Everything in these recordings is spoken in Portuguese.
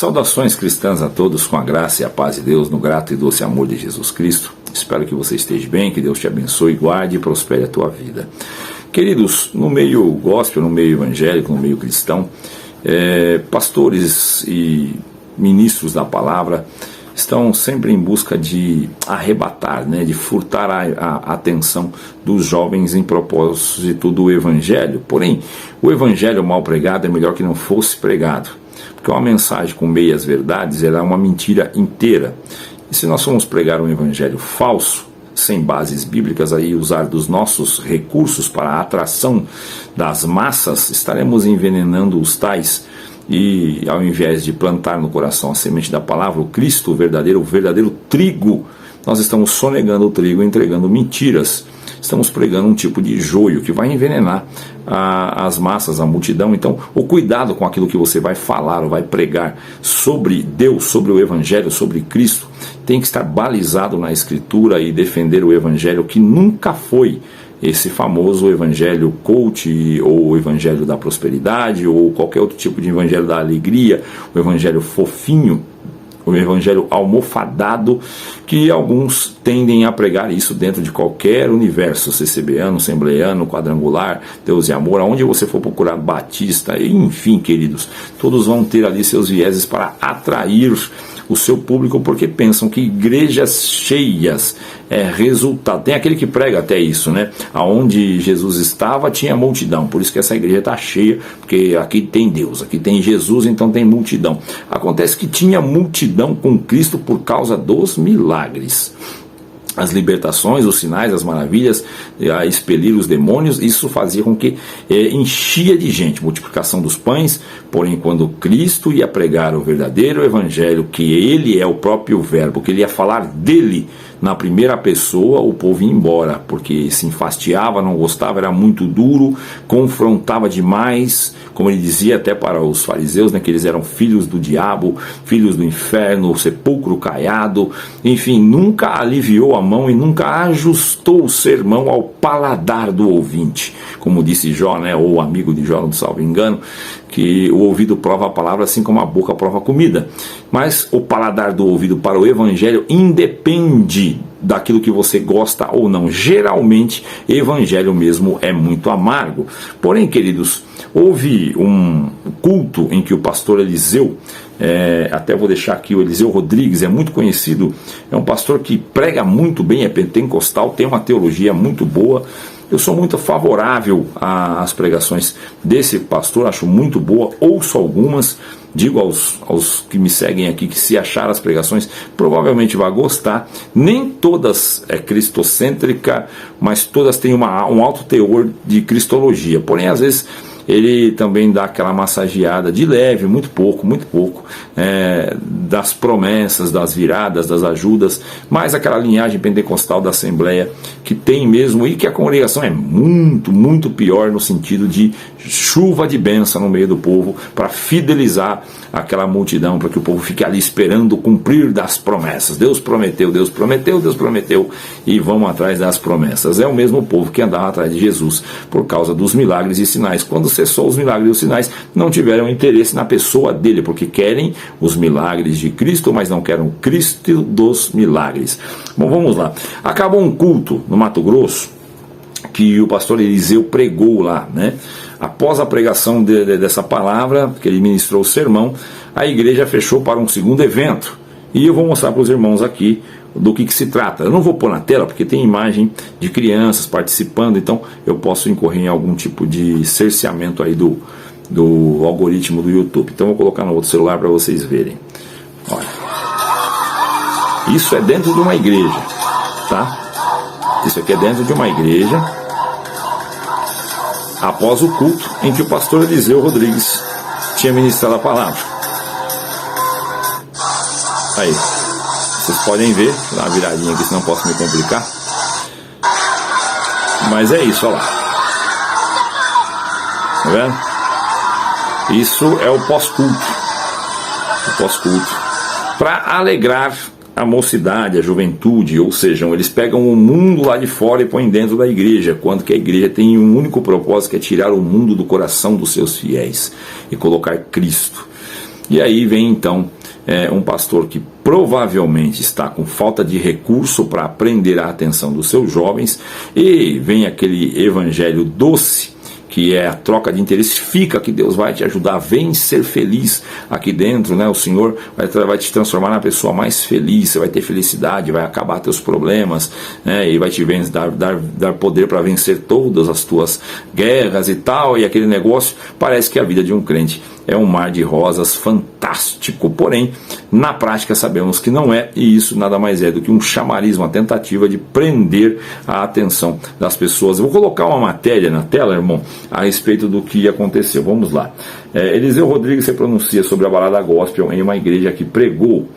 Saudações cristãs a todos, com a graça e a paz de Deus, no grato e doce amor de Jesus Cristo. Espero que você esteja bem, que Deus te abençoe, guarde e prospere a tua vida. Queridos, no meio gospel, no meio evangélico, no meio cristão, pastores e ministros da palavra estão sempre em busca de arrebatar, de furtar a atenção dos jovens em propósito do evangelho. Porém, o evangelho mal pregado é melhor que não fosse pregado, porque uma mensagem com meias verdades é uma mentira inteira. E se nós formos pregar um evangelho falso, sem bases bíblicas, aí usar dos nossos recursos para a atração das massas, estaremos envenenando os tais. E ao invés de plantar no coração a semente da palavra, o Cristo, o verdadeiro trigo, nós estamos sonegando o trigo, entregando mentiras. Estamos pregando um tipo de joio que vai envenenar as massas, a multidão. Então, o cuidado com aquilo que você vai falar ou vai pregar sobre Deus, sobre o Evangelho, sobre Cristo, tem que estar balizado na Escritura e defender o Evangelho que nunca foi esse famoso evangelho coach, ou o evangelho da prosperidade, ou qualquer outro tipo de evangelho da alegria, o evangelho fofinho, o evangelho almofadado, que alguns tendem a pregar isso dentro de qualquer universo, CCBano, assembleiano, quadrangular, Deus e amor, aonde você for procurar batista, enfim, queridos, todos vão ter ali seus vieses para atrair o seu público, porque pensam que igrejas cheias é resultado. Tem aquele que prega até isso, aonde Jesus estava tinha multidão, por isso que essa igreja está cheia, porque aqui tem Deus, aqui tem Jesus, então tem multidão. Acontece que tinha multidão com Cristo por causa dos milagres, as libertações, os sinais, as maravilhas, a expelir os demônios. Isso fazia com que enchia de gente, multiplicação dos pães. Porém, quando Cristo ia pregar o verdadeiro evangelho, que ele é o próprio verbo, que ele ia falar dele na primeira pessoa, o povo ia embora, porque se enfastiava, não gostava, era muito duro, confrontava demais, como ele dizia até para os fariseus, que eles eram filhos do diabo, filhos do inferno, sepulcro caiado, enfim, nunca aliviou a mão e nunca ajustou o sermão ao paladar do ouvinte, como disse Jó, ou o amigo de Jó, não salvo engano, que o ouvido prova a palavra assim como a boca prova a comida. Mas o paladar do ouvido para o evangelho independe daquilo que você gosta ou não. Geralmente, evangelho mesmo é muito amargo. Porém, queridos, houve um culto em que o pastor Eliseu, até vou deixar aqui, o Eliseu Rodrigues, é muito conhecido, é um pastor que prega muito bem, é pentecostal, tem uma teologia muito boa. Eu sou muito favorável às pregações desse pastor, acho muito boa, ouço algumas, digo aos que me seguem aqui que se achar as pregações, provavelmente vai gostar. Nem todas é cristocêntrica, mas todas têm um alto teor de cristologia, porém às vezes ele também dá aquela massageada de leve, muito pouco, das promessas, das viradas, das ajudas, mais aquela linhagem pentecostal da Assembleia que tem mesmo, e que a congregação é muito, muito pior no sentido de chuva de bênção no meio do povo, para fidelizar aquela multidão, para que o povo fique ali esperando o cumprir das promessas. Deus prometeu, Deus prometeu, Deus prometeu, e vamos atrás das promessas. É o mesmo povo que andava atrás de Jesus por causa dos milagres e sinais. Quando cessou os milagres e os sinais, não tiveram interesse na pessoa dele, porque querem os milagres de Cristo, mas não querem o Cristo dos milagres. Bom, vamos lá. Acabou um culto no Mato Grosso que o pastor Eliseu pregou lá, Após a pregação dessa palavra, que ele ministrou o sermão, a igreja fechou para um segundo evento. E eu vou mostrar para os irmãos aqui do que se trata. Eu não vou pôr na tela, porque tem imagem de crianças participando, então eu posso incorrer em algum tipo de cerceamento aí do algoritmo do YouTube. Então eu vou colocar no outro celular para vocês verem. Olha. Isso é dentro de uma igreja, tá? Isso aqui é dentro de uma igreja, após o culto em que o pastor Eliseu Rodrigues tinha ministrado a palavra. Aí, vocês podem ver, dá uma viradinha aqui, senão posso me complicar. Mas é isso, olha lá. Tá vendo? Isso é o pós-culto. O pós-culto. Para alegrar a mocidade, a juventude, ou seja, eles pegam o mundo lá de fora e põem dentro da igreja, quando que a igreja tem um único propósito, que é tirar o mundo do coração dos seus fiéis e colocar Cristo. E aí vem então um pastor que provavelmente está com falta de recurso para prender a atenção dos seus jovens, e vem aquele evangelho doce, que é a troca de interesse. Fica que Deus vai te ajudar, vem ser feliz aqui dentro, né? O Senhor vai te transformar na pessoa mais feliz, você vai ter felicidade, vai acabar teus problemas, né? E vai te dar poder para vencer todas as tuas guerras e tal, e aquele negócio. Parece que a vida de um crente é um mar de rosas fantástico, porém, na prática sabemos que não é, e isso nada mais é do que um chamariz, uma tentativa de prender a atenção das pessoas. Eu vou colocar uma matéria na tela, irmão, a respeito do que aconteceu. Vamos lá. Eliseu Rodrigues se pronuncia sobre a balada gospel em uma igreja que pregou.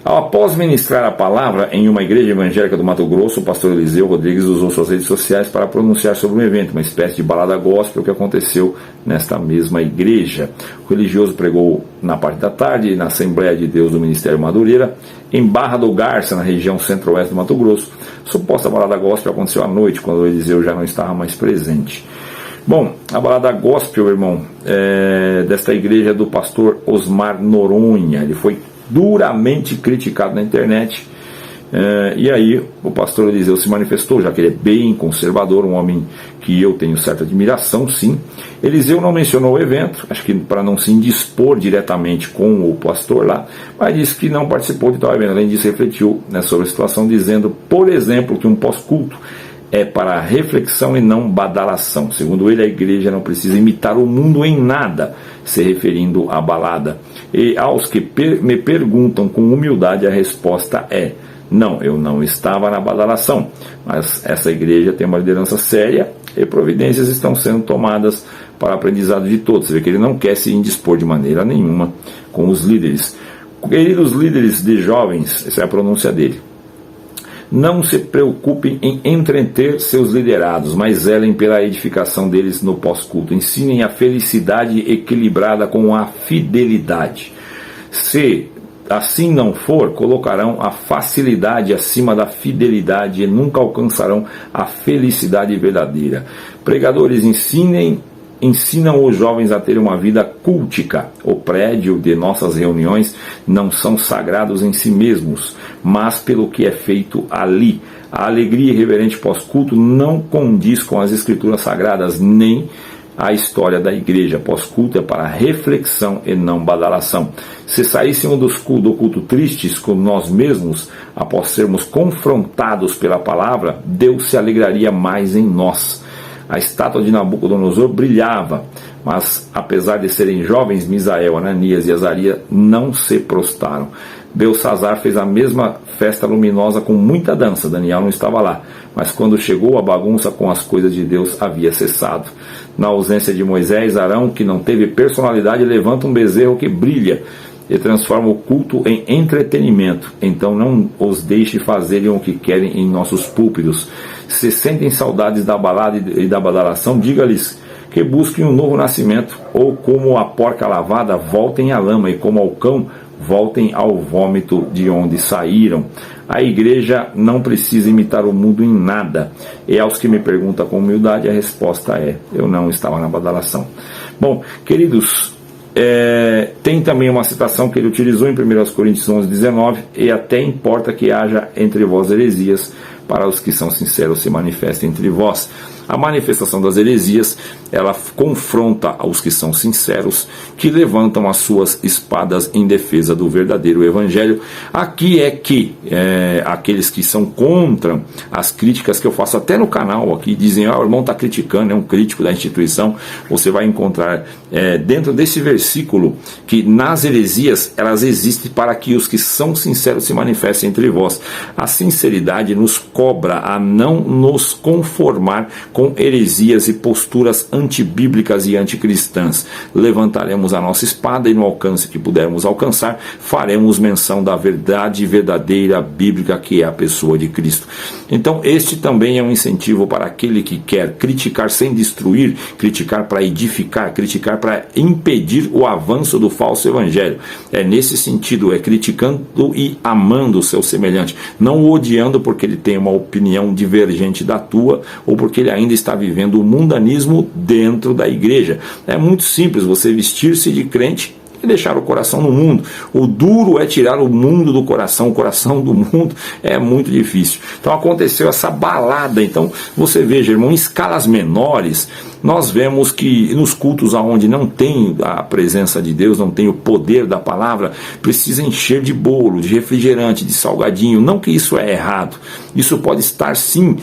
Após ministrar a palavra em uma igreja evangélica do Mato Grosso, o pastor Eliseu Rodrigues usou suas redes sociais para pronunciar sobre um evento, uma espécie de balada gospel que aconteceu nesta mesma igreja. O religioso pregou na parte da tarde na Assembleia de Deus do Ministério Madureira, em Barra do Garça, na região centro-oeste do Mato Grosso. A suposta balada gospel aconteceu à noite, quando o Eliseu já não estava mais presente. Bom, a balada gospel, irmão, desta igreja do pastor Osmar Noronha. Ele foi duramente criticado na internet, e aí o pastor Eliseu se manifestou, já que ele é bem conservador, um homem que eu tenho certa admiração, sim. Eliseu não mencionou o evento, acho que para não se indispor diretamente com o pastor lá, mas disse que não participou de tal evento. Além disso, refletiu, né, sobre a situação, dizendo, por exemplo, que um pós-culto é para reflexão e não badalação. Segundo ele, a igreja não precisa imitar o mundo em nada, se referindo à balada. E aos que me perguntam com humildade, a resposta é: não, eu não estava na badalação, mas essa igreja tem uma liderança séria e providências estão sendo tomadas para o aprendizado de todos. Você vê que ele não quer se indispor de maneira nenhuma com os líderes. Queridos líderes de jovens, essa é a pronúncia dele, não se preocupem em entreter seus liderados, mas zelem pela edificação deles no pós-culto. Ensinem a felicidade equilibrada com a fidelidade. Se assim não for, colocarão a facilidade acima da fidelidade e nunca alcançarão a felicidade verdadeira. Pregadores, ensinam os jovens a ter uma vida cultica. O prédio de nossas reuniões não são sagrados em si mesmos, mas pelo que é feito ali. A alegria irreverente pós-culto não condiz com as escrituras sagradas, nem a história da igreja. Pós-culto é para reflexão e não badalação. Se saíssemos do culto tristes com nós mesmos, após sermos confrontados pela palavra, Deus se alegraria mais em nós. A estátua de Nabucodonosor brilhava, mas apesar de serem jovens, Misael, Ananias e Azarias não se prostraram. Belsazar fez a mesma festa luminosa com muita dança. Daniel não estava lá, mas quando chegou, a bagunça com as coisas de Deus havia cessado. Na ausência de Moisés, Arão, que não teve personalidade, levanta um bezerro que brilha e transforma o culto em entretenimento. Então não os deixe fazerem o que querem em nossos púlpitos. Se sentem saudades da balada e da badalação, diga-lhes que busquem um novo nascimento, ou como a porca lavada, voltem à lama, e como ao cão, voltem ao vômito de onde saíram. A igreja não precisa imitar o mundo em nada. E aos que me perguntam com humildade, a resposta é: eu não estava na badalação. Bom, queridos, tem também uma citação que ele utilizou em 1 Coríntios 11:19, e até importa que haja entre vós heresias, para os que são sinceros se manifestem entre vós. A manifestação das heresias, ela confronta os que são sinceros, que levantam as suas espadas em defesa do verdadeiro evangelho. Aqui é que aqueles que são contra as críticas que eu faço até no canal aqui, dizem: o irmão está criticando, é um crítico da instituição. Você vai encontrar dentro desse versículo que nas heresias elas existem para que os que são sinceros se manifestem entre vós. A sinceridade nos cobra a não nos conformar com heresias e posturas antibíblicas e anticristãs. Levantaremos a nossa espada e no alcance que pudermos alcançar, faremos menção da verdade verdadeira bíblica, que é a pessoa de Cristo. Então este também é um incentivo para aquele que quer criticar sem destruir, criticar para edificar, criticar para impedir o avanço do falso evangelho. É nesse sentido, é criticando e amando o seu semelhante, não o odiando porque ele tem uma opinião divergente da tua, ou porque ele ainda está vivendo o mundanismo dentro da igreja. É muito simples você vestir-se de crente é deixar o coração no mundo. O duro é tirar o mundo do coração, o coração do mundo é muito difícil. Então aconteceu essa balada. Então você veja, irmão, em escalas menores, nós vemos que nos cultos onde não tem a presença de Deus, não tem o poder da palavra, precisa encher de bolo, de refrigerante, de salgadinho. Não que isso é errado, isso pode estar sim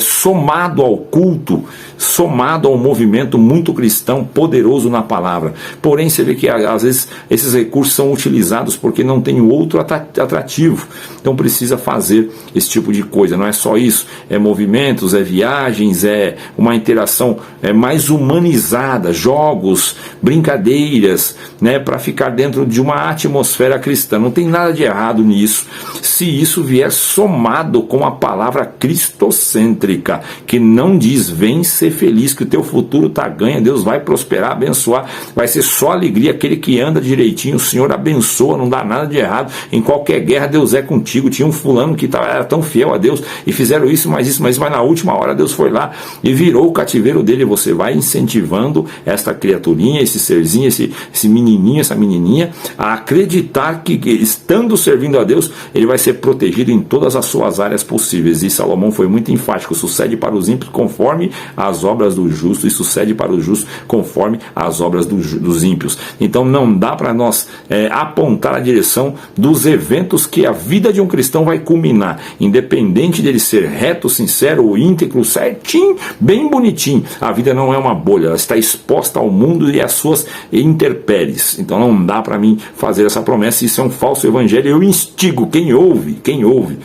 somado ao culto, somado ao movimento muito cristão, poderoso na palavra. Porém você vê que às vezes esses recursos são utilizados porque não tem outro atrativo. Então precisa fazer esse tipo de coisa. Não é só isso, é movimentos, é viagens, é uma interação mais humanizada, jogos, brincadeiras, né, para ficar dentro de uma atmosfera cristã. Não tem nada de errado nisso, se isso vier somado com a palavra cristocêntrica, que não diz vem ser feliz, que o teu futuro está ganha, Deus vai prosperar, abençoar, vai ser só alegria, aquele que anda direitinho, o Senhor abençoa, não dá nada de errado, em qualquer guerra Deus é contigo. Tinha um fulano que era tão fiel a Deus e fizeram isso, mas na última hora Deus foi lá e virou o cativeiro dele. Você vai incentivando esta criaturinha, esse serzinho, esse menininho, essa menininha, a acreditar que estando servindo a Deus, ele vai ser protegido em todas as suas áreas possíveis. E Salomão foi muito enfático: sucede para os ímpios conforme as obras do justo, e sucede para os justos conforme as obras dos ímpios. Então não dá para nós apontar a direção dos eventos que a vida de um cristão vai culminar, independente dele ser reto, sincero ou íntegro, certinho, bem bonitinho. A vida não é uma bolha, ela está exposta ao mundo e às suas intempéries. Então não dá para mim fazer essa promessa. Isso é um falso evangelho. Eu instigo quem ouve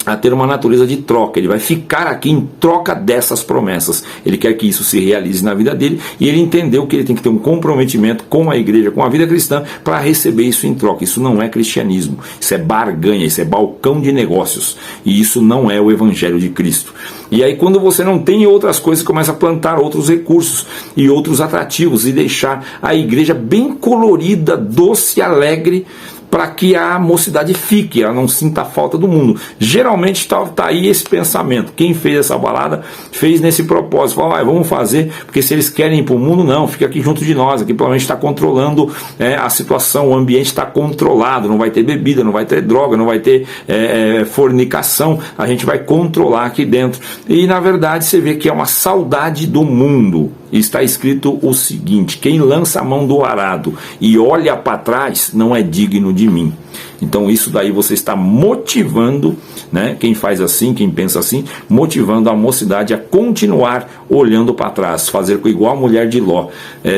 a ter uma natureza de troca. Ele vai ficar aqui em troca dessas promessas. Ele quer que isso se realize na vida dele, e ele entendeu que ele tem que ter um comprometimento com a igreja, com a vida cristã, para receber isso em troca. Isso não é cristianismo, isso é barganha, isso é balcão de negócios, e isso não é o evangelho de Cristo. E aí quando você não tem outras coisas, começa a plantar outros recursos e outros atrativos, e deixar a igreja bem colorida, doce e alegre, para que a mocidade fique, ela não sinta a falta do mundo. Geralmente está aí esse pensamento. Quem fez essa balada fez nesse propósito. Falou, vamos fazer, porque se eles querem ir para o mundo, não, fica aqui junto de nós. Aqui provavelmente está controlando a situação, o ambiente está controlado, não vai ter bebida, não vai ter droga, não vai ter fornicação, a gente vai controlar aqui dentro. E na verdade você vê que é uma saudade do mundo. E está escrito o seguinte: quem lança a mão do arado e olha para trás não é digno de mim. Então isso daí você está motivando, né, quem faz assim, quem pensa assim, motivando a mocidade a continuar olhando para trás, fazer igual a mulher de Ló,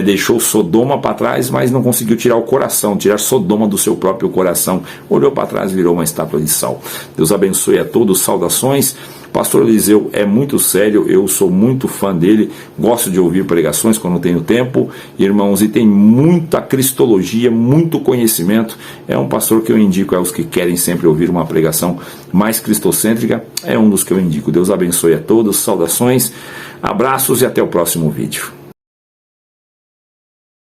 deixou Sodoma para trás, mas não conseguiu tirar o coração, tirar Sodoma do seu próprio coração, olhou para trás e virou uma estátua de sal. Deus abençoe a todos, saudações. Pastor Eliseu é muito sério, eu sou muito fã dele, gosto de ouvir pregações quando tenho tempo, irmãos, e tem muita cristologia, muito conhecimento. É um pastor que eu indico aos que querem sempre ouvir uma pregação mais cristocêntrica, é um dos que eu indico. Deus abençoe a todos, saudações, abraços e até o próximo vídeo.